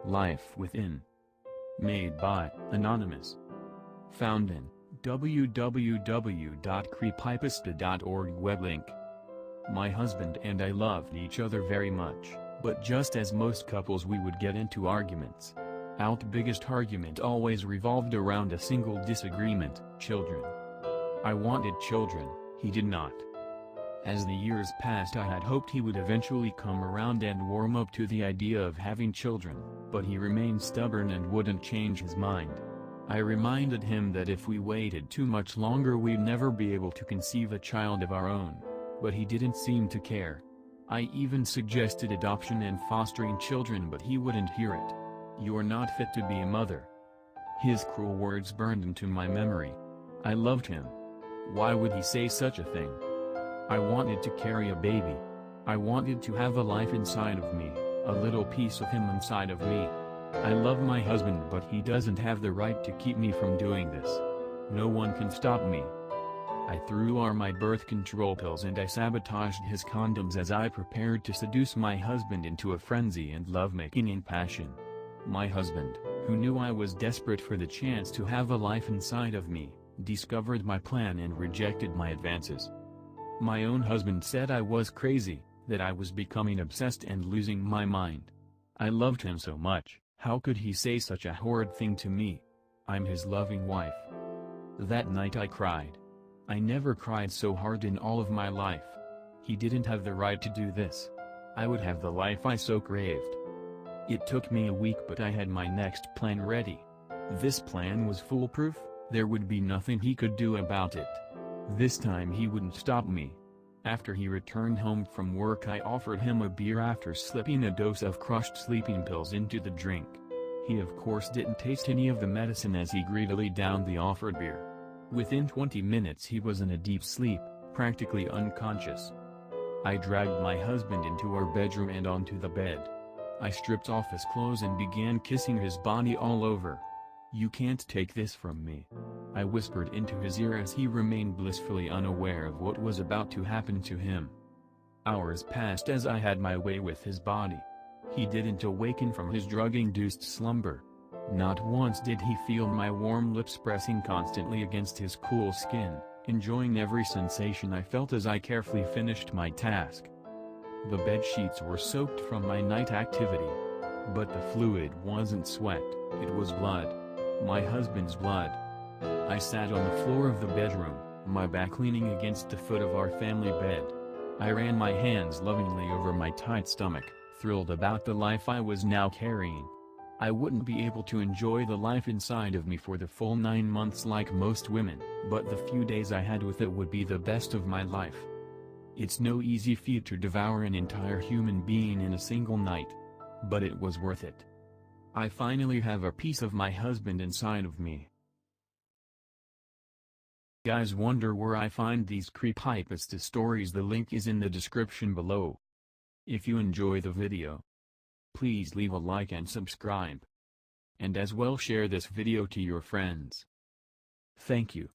Life Within. Made by Anonymous. Found in www.creepypasta.org web link. My husband and I loved each other very much, but just as most couples we would get into arguments. Our biggest argument always revolved around a single disagreement: children. I wanted children, he did not. As the years passed, I had hoped he would eventually come around and warm up to the idea of having children, but he remained stubborn and wouldn't change his mind. I reminded him that if we waited too much longer we'd never be able to conceive a child of our own, but he didn't seem to care. I even suggested adoption and fostering children, but he wouldn't hear it. "You're not fit to be a mother." His cruel words burned into my memory. I loved him. Why would he say such a thing? I wanted to carry a baby. I wanted to have a life inside of me, a little piece of him inside of me. I love my husband, but he doesn't have the right to keep me from doing this. No one can stop me. I threw all my birth control pills and I sabotaged his condoms as I prepared to seduce my husband into a frenzy and lovemaking in passion. My husband, who knew I was desperate for the chance to have a life inside of me, discovered my plan and rejected my advances. My own husband said I was crazy, that I was becoming obsessed and losing my mind. I loved him so much, how could he say such a horrid thing to me? I'm his loving wife. That night I cried. I never cried so hard in all of my life. He didn't have the right to do this. I would have the life I so craved. It took me a week, but I had my next plan ready. This plan was foolproof, there would be nothing he could do about it. This time he wouldn't stop me. After he returned home from work I offered him a beer after slipping a dose of crushed sleeping pills into the drink. He of course didn't taste any of the medicine as he greedily downed the offered beer. Within 20 minutes he was in a deep sleep, practically unconscious. I dragged my husband into our bedroom and onto the bed. I stripped off his clothes and began kissing his body all over. "You can't take this from me," I whispered into his ear as he remained blissfully unaware of what was about to happen to him. Hours passed as I had my way with his body. He didn't awaken from his drug-induced slumber. Not once did he feel my warm lips pressing constantly against his cool skin, enjoying every sensation I felt as I carefully finished my task. The bed sheets were soaked from my night activity. But the fluid wasn't sweat, it was blood. My husband's blood. I sat on the floor of the bedroom, my back leaning against the foot of our family bed. I ran my hands lovingly over my tight stomach, thrilled about the life I was now carrying. I wouldn't be able to enjoy the life inside of me for the full 9 months like most women, but the few days I had with it would be the best of my life. It's no easy feat to devour an entire human being in a single night. But it was worth it. I finally have a piece of my husband inside of me. Guys wonder where I find these creepypasta stories? The link is in the description below. If you enjoy the video, please leave a like and subscribe. And as well share this video to your friends. Thank you.